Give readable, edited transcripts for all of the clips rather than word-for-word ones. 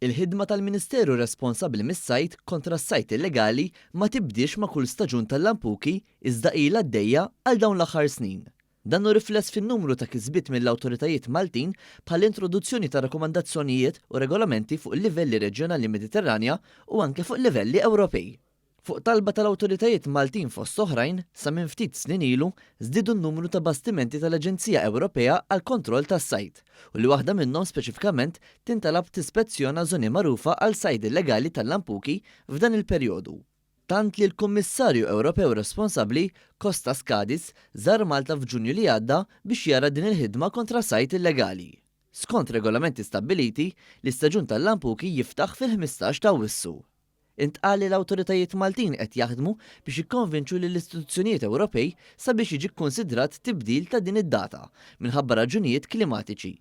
Il-ħidma tal-Ministeru responsabbli mis-sajt kontra s-sajt illegali ma tibdiex ma' kull staġun tal-lampuki iżda ilha għaddejja għal dawn l-aħħar snin. Dan hu rifless fin-numru ta' kisbiet mill-awtoritajiet Maltin bħal introduzzjoni ta' rakkomandazzjonijiet u regolamenti fuq il-livelli reġjonali Mediterranja u anke fuq livelli Ewropej. Fuq talba tal-awtoritajiet Maltin fost oħrajn, sa minn ftit snin ilu żdiedu n-numru ta' bastimenti tal-Aġenzija Ewropea għal kontroll tas-sajd u li waħda minnhom speċifikament tintalab tispezzjona żoni magħrufa għal sajd illegali tal-lampuki f'dan il-perjodu. Tant li l-Kummissarju Ewropew responsabbli Kostas Kadis żar Malta f'Ġunju li għadda biex jara din il-ħidma kontra sajd illegali. Skont regolamenti stabbiliti, l-istaġun tal-lampuki jiftaħ fil-15 ta' Awwissu. Intqal li l-awtoritajiet Maltin qed jaħdmu biex jikkonvinċu lill istituzzjonijiet Ewropej sabiex jiġi kkunsidrat tibdil ta' din id-data minħabba raġunijiet klimatiċi.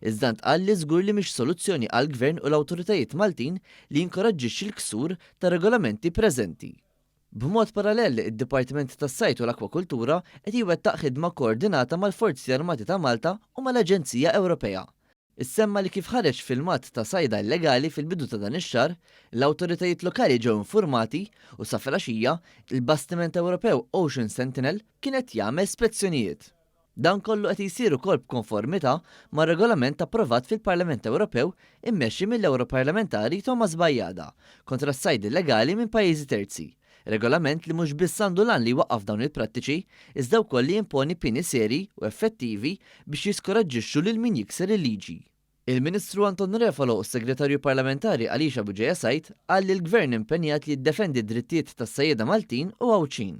Iżda ntqal li żgur li mhix soluzzjoni għall-Gvern u l-awtoritajiet Maltin li jinkoraġġixxi l-ksur ta' regolamenti preżenti. B'mod parallel, id-Dipartiment tas-Sajt u l-Akwakultura qed jwettaq ħidma koordinata mal-Forzi Armati ta' Malta u mal-Aġenzija Ewropea. Issemma li kif ħareġ filmat ta' sajda illegali fil-bidu ta' dan ix-xahar, l-awtoritajiet lokali ġew informati u sa filgħaxija il-Bastiment Ewropew Ocean Sentinel kienet jagħmel spezzjonijiet. Dan kollu qed jsir ukoll b'konformità mar regolament approvat fil-Parlament Ewropew immexxi mill-Ewroparlamentari Thomas Bajjada kontra s-sajd illegali minn pajjiżi terzi. Regolament li mhux biss għandu lan li waqqaf dawn il-prattiċi, iżda wkoll li jimponi pieni seri u effettivi biex jiskoraġġixxu lil min jikser il-liġi. Il-Ministru Anton Refalo u s-Segretarju Parlamentari Alisha Buġeja Sajt qal li l-Gvern impenjat li jiddefendi d-drittijiet tas-sajjieda Maltin u Għawċin.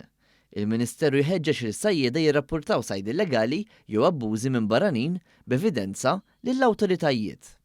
Il-Ministeru jħeġġeġ lis-sajjieda jirrappurtaw sajd illegali jew abbużi minn barranin b'evidenza lill-awtoritajiet.